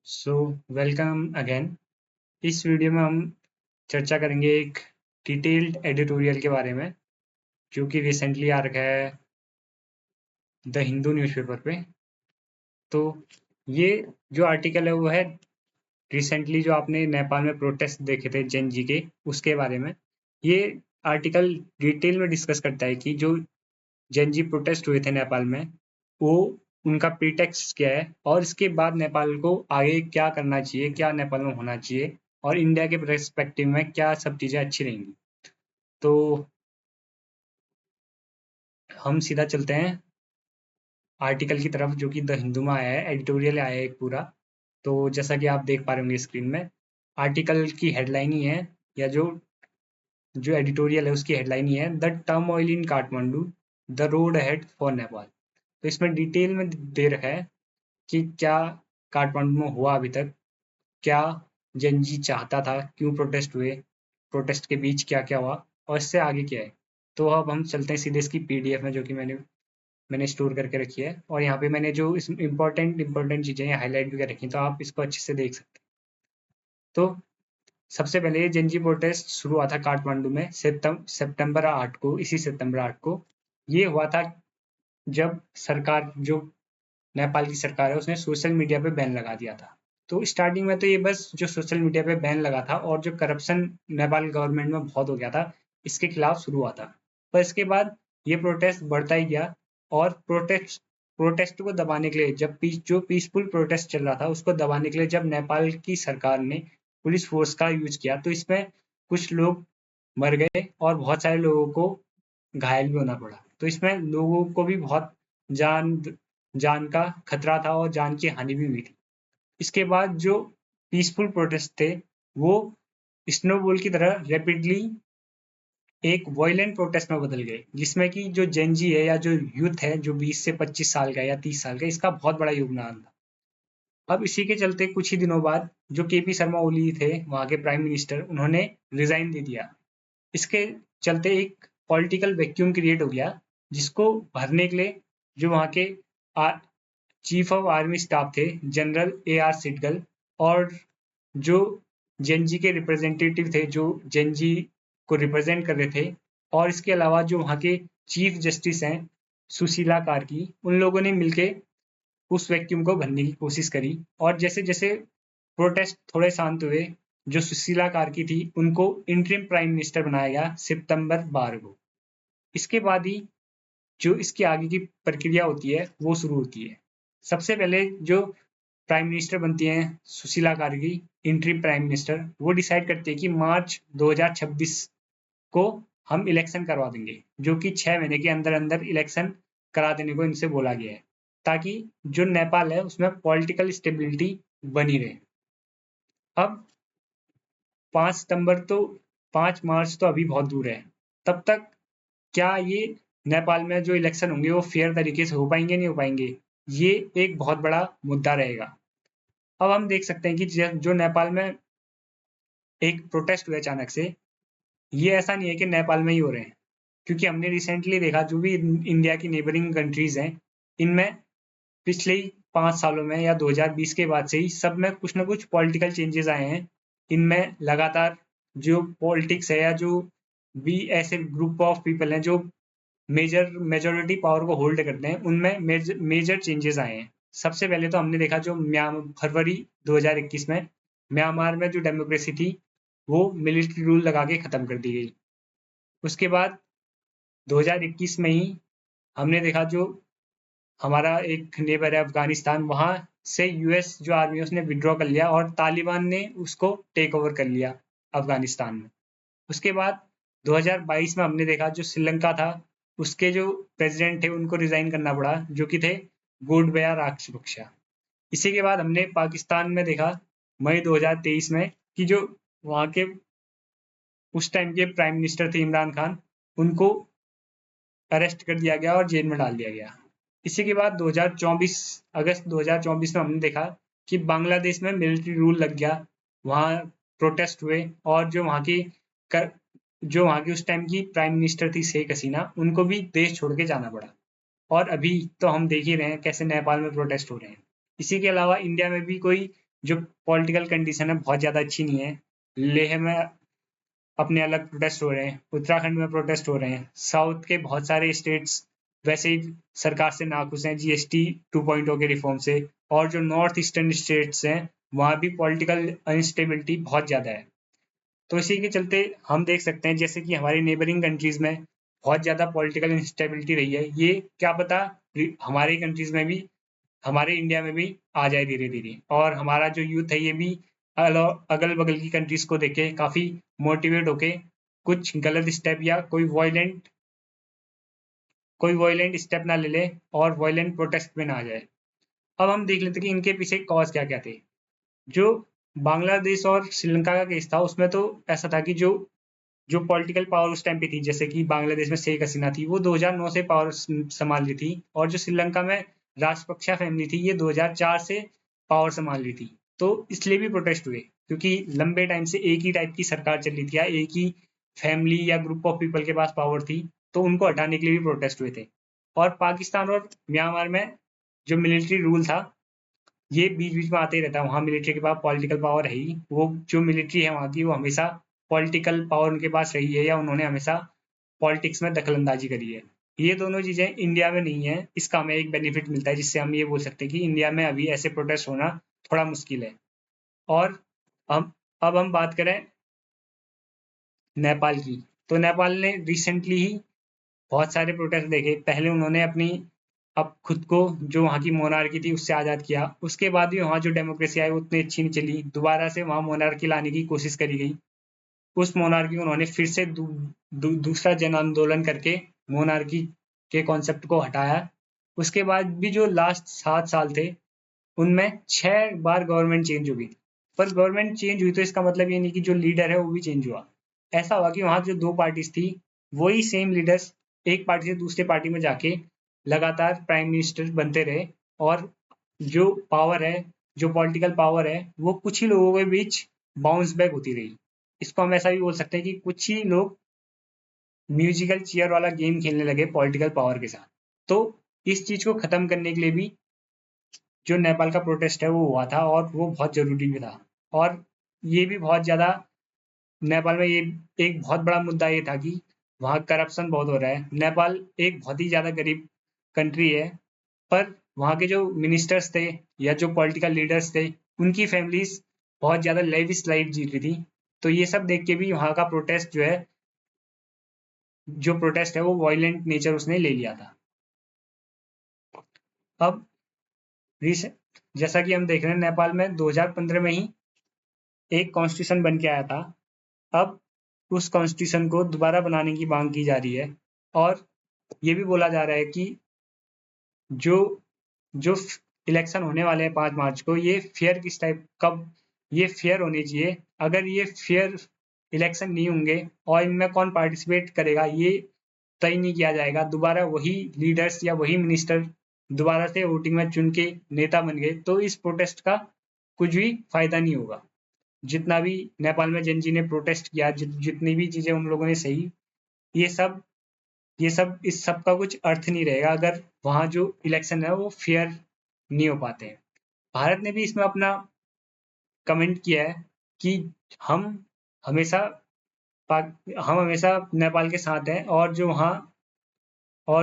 So welcome again. इस video में हम चर्चा करेंगे एक डिटेल्ड एडिटोरियल के बारे में जो कि रिसेंटली आ रखा है द हिंदू न्यूज़पेपर पे। तो ये जो आर्टिकल है वो है रिसेंटली जो आपने नेपाल में प्रोटेस्ट देखे थे जेन जी के उसके बारे में। ये आर्टिकल डिटेल में डिस्कस करता है कि जो जेन जी प्रोटेस्ट हुए थे नेपाल में वो उनका प्रीटेक्स्ट क्या है और इसके बाद नेपाल को आगे क्या करना चाहिए, क्या नेपाल में होना चाहिए और इंडिया के पर्सपेक्टिव में क्या सब चीज़ें अच्छी रहेंगी। तो हम सीधा चलते हैं आर्टिकल की तरफ जो कि द हिंदू में आया है, एडिटोरियल आया है एक पूरा। तो जैसा कि आप देख पा रहे होंगे स्क्रीन में, आर्टिकल की हेडलाइन ही है या जो जो एडिटोरियल है उसकी हेडलाइन ही है the turmoil in Kathmandu, the road ahead for Nepal. तो इसमें डिटेल में दे रखा है कि क्या काठमांडू में हुआ अभी तक, क्या जेनजी चाहता था, क्यों प्रोटेस्ट हुए, प्रोटेस्ट के बीच क्या क्या हुआ और इससे आगे क्या है। तो अब हम चलते हैं सीधे इसकी पीडीएफ में जो कि मैंने स्टोर करके रखी है और यहाँ पे मैंने जो इस इम्पोर्टेंट चीज़ें हाईलाइट भी कर रखी हैं तो आप इसको अच्छे से देख सकते हैं। तो सबसे पहले ये जेनजी प्रोटेस्ट शुरू हुआ था काठमांडू में सितंबर 8 को। इसी सितंबर 8 को ये हुआ था जब सरकार जो नेपाल की सरकार है उसने सोशल मीडिया पे बैन लगा दिया था। तो स्टार्टिंग में तो ये बस जो सोशल मीडिया पे बैन लगा था और जो करप्शन नेपाल गवर्नमेंट में बहुत हो गया था इसके खिलाफ शुरू हुआ था। पर इसके बाद ये प्रोटेस्ट बढ़ता ही गया और प्रोटेस्ट को दबाने के लिए जब जो पीसफुल प्रोटेस्ट चल रहा था उसको दबाने के लिए जब नेपाल की सरकार ने पुलिस फोर्स का यूज किया तो इसमें कुछ लोग मर गए और बहुत सारे लोगों को घायल भी होना पड़ा। तो इसमें लोगों को भी बहुत जान जान का खतरा था और जान की हानि भी हुई थी। इसके बाद जो पीसफुल प्रोटेस्ट थे वो स्नोबॉल की तरह रैपिडली एक वॉयलेंट प्रोटेस्ट में बदल गए जिसमें कि जो जेनजी है या जो यूथ है जो 20 से 25 साल का या 30 साल का, इसका बहुत बड़ा योगदान था। अब इसी के चलते कुछ ही दिनों बाद जो केपी शर्मा ओली थे वहां के प्राइम मिनिस्टर, उन्होंने रिजाइन दे दिया। इसके चलते एक पॉलिटिकल वैक्यूम क्रिएट हो गया जिसको भरने के लिए जो वहाँ के चीफ ऑफ आर्मी स्टाफ थे जनरल AR सिटगल और जो जेनजी के रिप्रेजेंटेटिव थे जो जेनजी को रिप्रेजेंट कर रहे थे और इसके अलावा जो वहाँ के चीफ जस्टिस हैं सुशीला कार्की, उन लोगों ने मिलके उस वैक्यूम को भरने की कोशिश करी। और जैसे जैसे प्रोटेस्ट थोड़े शांत हुए जो सुशीला कार्की थी उनको इंटरिम प्राइम मिनिस्टर बनाया गया सितंबर 12 को। इसके बाद ही जो इसकी आगे की प्रक्रिया होती है वो शुरू होती है। सबसे पहले जो प्राइम मिनिस्टर बनती हैं Sushila Karki, interim prime minister, वो डिसाइड करती है कि मार्च 2026 को हम इलेक्शन करवा देंगे जो कि 6 महीने के अंदर अंदर इलेक्शन करा देने को इनसे बोला गया है ताकि जो नेपाल है उसमें पॉलिटिकल स्टेबिलिटी बनी रहे। अब 5 सितंबर तो 5 मार्च तो अभी बहुत दूर है। तब तक क्या ये नेपाल में जो इलेक्शन होंगे वो फेयर तरीके से हो पाएंगे, नहीं हो पाएंगे, ये एक बहुत बड़ा मुद्दा रहेगा। अब हम देख सकते हैं कि जो नेपाल में एक प्रोटेस्ट हुआ अचानक से, ये ऐसा नहीं है कि नेपाल में ही हो रहे हैं, क्योंकि हमने रिसेंटली देखा जो भी इंडिया की नेबरिंग कंट्रीज हैं इनमें पिछले 5 सालों में या 2020 के बाद से ही सब में कुछ ना कुछ पॉलिटिकल चेंजेस आए हैं। इनमें लगातार जो पॉलिटिक्स है या जो भी ऐसे ग्रुप ऑफ पीपल हैं जो मेजोरिटी पावर को होल्ड करते हैं उनमें मेजर चेंजेस आए हैं। सबसे पहले तो हमने देखा जो फरवरी 2021 में म्यांमार में जो डेमोक्रेसी थी वो मिलिट्री रूल लगा के ख़त्म कर दी गई। उसके बाद 2021 में ही हमने देखा जो हमारा एक नेबर है अफगानिस्तान, वहाँ से यूएस जो आर्मी है उसने विड्रॉ कर लिया और तालिबान ने उसको टेक ओवर कर लिया अफगानिस्तान में। उसके बाद 2022 में हमने देखा जो श्रीलंका था उसके जो प्रेसिडेंट थे उनको रिजाइन करना पड़ा जो कि थे गोडबया राजपक्षा। इसी के बाद हमने पाकिस्तान में देखा मई 2023 में कि जो वहाँ के उस टाइम के प्राइम मिनिस्टर थे इमरान खान, उनको अरेस्ट कर दिया गया और जेल में डाल दिया गया। इसी के बाद 2024 अगस्त 2024 में हमने देखा कि बांग्लादेश में मिलिट्री रूल लग गया, वहाँ प्रोटेस्ट हुए और जो वहाँ की उस टाइम की प्राइम मिनिस्टर थी शेख हसीना, उनको भी देश छोड़ के जाना पड़ा। और अभी तो हम देख ही रहे हैं कैसे नेपाल में प्रोटेस्ट हो रहे हैं। इसी के अलावा इंडिया में भी कोई जो पॉलिटिकल कंडीशन है बहुत ज़्यादा अच्छी नहीं है। लेह में अपने अलग प्रोटेस्ट हो रहे हैं, उत्तराखंड में प्रोटेस्ट हो रहे हैं, साउथ के बहुत सारे स्टेट्स वैसे ही सरकार से नाखुश हैं जीएसटी 2.0 के रिफॉर्म से, और जो नॉर्थ ईस्टर्न स्टेट्स हैं वहाँ भी पॉलिटिकल अनस्टेबिलिटी बहुत ज़्यादा है। तो इसी के चलते हम देख सकते हैं जैसे कि हमारी नेबरिंग कंट्रीज में बहुत ज़्यादा पॉलिटिकल इंस्टेबिलिटी रही है, ये क्या पता हमारी कंट्रीज में भी, हमारे इंडिया में भी आ जाए धीरे धीरे, और हमारा जो यूथ है ये भी अगल बगल की कंट्रीज को देख के काफ़ी मोटिवेट होके कुछ गलत स्टेप या कोई वॉयलेंट स्टेप ना ले ले और वॉयलेंट प्रोटेस्ट में ना आ जाए। अब हम देख लेते हैं कि इनके पीछे कॉज क्या क्या थे। जो बांग्लादेश और श्रीलंका का केस था उसमें तो ऐसा था कि जो पॉलिटिकल पावर उस टाइम पे थी, जैसे कि बांग्लादेश में शेख हसीना थी, वो 2009 से पावर संभाल रही थी, और जो श्रीलंका में राजपक्षा फैमिली थी ये 2004 से पावर संभाल रही थी। तो इसलिए भी प्रोटेस्ट हुए क्योंकि लंबे टाइम से एक ही टाइप की सरकार चल रही थी या एक ही फैमिली या ग्रुप ऑफ पीपल के पास पावर थी, तो उनको हटाने के लिए भी प्रोटेस्ट हुए थे। और पाकिस्तान और म्यांमार में जो मिलिट्री रूल था ये बीच बीच में आते ही रहता है, वहाँ मिलिट्री के पास पॉलिटिकल पावर है ही, वो जो मिलिट्री है वहाँ की वो हमेशा पॉलिटिकल पावर उनके पास रही है या उन्होंने हमेशा पॉलिटिक्स में दखलंदाजी करी है। ये दोनों चीज़ें इंडिया में नहीं है, इसका हमें एक बेनिफिट मिलता है जिससे हम ये बोल सकते हैं कि इंडिया में अभी ऐसे प्रोटेस्ट होना थोड़ा मुश्किल है। और हम अब हम बात करें नेपाल की, तो नेपाल ने रिसेंटली ही बहुत सारे प्रोटेस्ट देखे। पहले उन्होंने अपनी अब खुद को जो वहाँ की मोनार्की थी उससे आज़ाद किया, उसके बाद भी वहाँ जो डेमोक्रेसी आई वो उतनी अच्छी नहीं चली, दोबारा से वहाँ मोनार्की लाने की कोशिश करी गई। उस मोनार्की को उन्होंने फिर से दूसरा जन आंदोलन करके मोनार्की के कॉन्सेप्ट को हटाया। उसके बाद भी जो लास्ट 7 साल थे उनमें 6 बार गवर्नमेंट चेंज हो गई, पर गवर्नमेंट चेंज हुई तो इसका मतलब ये नहीं कि जो लीडर है वो भी चेंज हुआ। ऐसा हुआ कि वहाँ जो दो पार्टीज थी वही सेम लीडर्स एक पार्टी से दूसरे पार्टी में जाके लगातार प्राइम मिनिस्टर बनते रहे, और जो पावर है, जो पॉलिटिकल पावर है वो कुछ ही लोगों के बीच बाउंस बैक होती रही। इसको हम ऐसा भी बोल सकते हैं कि कुछ ही लोग म्यूजिकल चेयर वाला गेम खेलने लगे पॉलिटिकल पावर के साथ। तो इस चीज को खत्म करने के लिए भी जो नेपाल का प्रोटेस्ट है वो हुआ था, और वो बहुत जरूरी भी था। और ये भी बहुत ज्यादा नेपाल में ये एक बहुत बड़ा मुद्दा ये था कि वहाँ करप्शन बहुत हो रहा है। नेपाल एक बहुत ही ज्यादा गरीब कंट्री है, पर वहाँ के जो मिनिस्टर्स थे या जो पॉलिटिकल लीडर्स थे उनकी फैमिलीज बहुत ज्यादा लेविश लाइफ जी रही थी। तो ये सब देख के भी वहाँ का प्रोटेस्ट है वो वायलेंट नेचर उसने ले लिया था। अब जैसा कि हम देख रहे हैं नेपाल में 2015 में ही एक कॉन्स्टिट्यूशन बन के आया था। अब उस कॉन्स्टिट्यूशन को दोबारा बनाने की मांग की जा रही है, और ये भी बोला जा रहा है कि जो जो इलेक्शन होने वाले हैं 5 मार्च को, ये फेयर किस टाइप कब ये फेयर होने चाहिए। अगर ये फेयर इलेक्शन नहीं होंगे और इनमें कौन पार्टिसिपेट करेगा ये तय नहीं किया जाएगा, दोबारा वही लीडर्स या वही मिनिस्टर दोबारा से वोटिंग में चुन के नेता बन गए, तो इस प्रोटेस्ट का कुछ भी फायदा नहीं होगा। जितना भी नेपाल में जनजी ने प्रोटेस्ट किया, जितनी भी चीजें उन लोगों ने सही, ये सब इस सब का कुछ अर्थ नहीं रहेगा अगर वहाँ जो इलेक्शन है वो फेयर नहीं हो पाते हैं। भारत ने भी इसमें अपना कमेंट किया है कि हम हमेशा हम हमेशा नेपाल के साथ हैं, और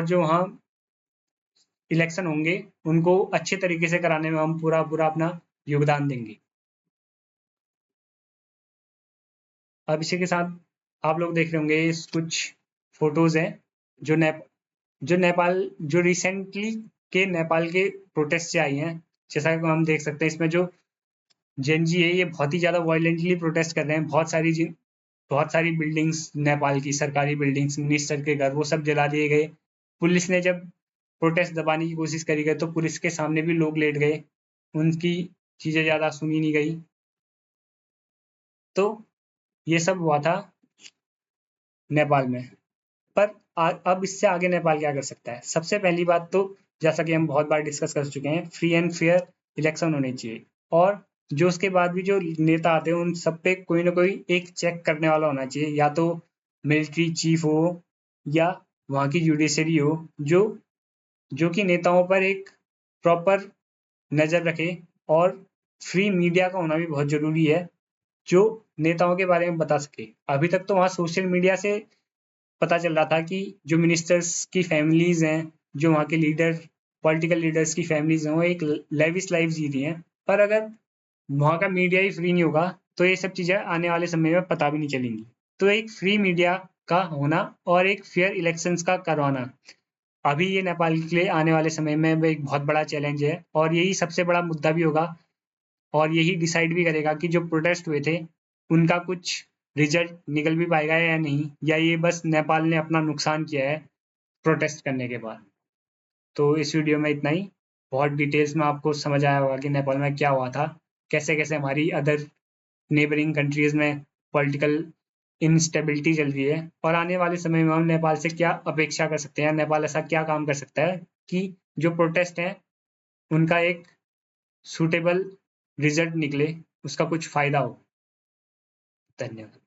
जो वहाँ इलेक्शन होंगे उनको अच्छे तरीके से कराने में हम पूरा पूरा अपना योगदान देंगे। अब इसी के साथ आप लोग देख रहे होंगे कुछ फोटोज हैं जो नेपाल जो रिसेंटली के नेपाल के प्रोटेस्ट से आई हैं। जैसा कि हम देख सकते हैं इसमें जो जेनजी है ये बहुत ही ज़्यादा वायलेंटली प्रोटेस्ट कर रहे हैं। बहुत सारी बिल्डिंग्स, नेपाल की सरकारी बिल्डिंग्स, मिनिस्टर के घर, वो सब जला दिए गए। पुलिस ने जब प्रोटेस्ट दबाने की कोशिश करी गई तो पुलिस के सामने भी लोग लेट गए, उनकी चीज़ें ज़्यादा सुनी नहीं गई। तो ये सब हुआ था नेपाल में। पर अब इससे आगे नेपाल क्या कर सकता है? सबसे पहली बात तो जैसा कि हम बहुत बार डिस्कस कर चुके हैं, फ्री एंड फेयर इलेक्शन होने चाहिए, और जो उसके बाद भी जो नेता आते हैं उन सब पे कोई ना कोई एक चेक करने वाला होना चाहिए, या तो मिलिट्री चीफ हो या वहाँ की जुडिशरी हो, जो कि नेताओं पर एक प्रॉपर नज़र रखे और फ्री मीडिया का होना भी बहुत जरूरी है, जो नेताओं के बारे में बता सके। अभी तक तो वहाँ सोशल मीडिया से पता चल रहा था कि जो मिनिस्टर्स की फैमिलीज हैं, जो वहाँ के लीडर, पॉलिटिकल लीडर्स की फैमिलीज हैं, वो एक लेविश लाइफ जी रही हैं। पर अगर वहाँ का मीडिया ही फ्री नहीं होगा तो ये सब चीज़ें आने वाले समय में पता भी नहीं चलेंगी। तो एक फ्री मीडिया का होना और एक फेयर इलेक्शंस का करवाना, अभी ये नेपाल के लिए आने वाले समय में एक बहुत बड़ा चैलेंज है, और यही सबसे बड़ा मुद्दा भी होगा, और यही डिसाइड भी करेगा कि जो प्रोटेस्ट हुए थे उनका कुछ रिजल्ट निकल भी पाएगा या नहीं, या ये बस नेपाल ने अपना नुकसान किया है प्रोटेस्ट करने के बाद। तो इस वीडियो में इतना ही। बहुत डिटेल्स में आपको समझ आया होगा कि नेपाल में क्या हुआ था, कैसे कैसे हमारी अदर नेबरिंग कंट्रीज में पॉलिटिकल इंस्टेबिलिटी चल रही है, और आने वाले समय में हम नेपाल से क्या अपेक्षा कर सकते हैं, नेपाल ऐसा क्या काम कर सकता है कि जो प्रोटेस्ट हैं उनका एक सूटेबल रिजल्ट निकले, उसका कुछ फायदा हो। धन्यवाद।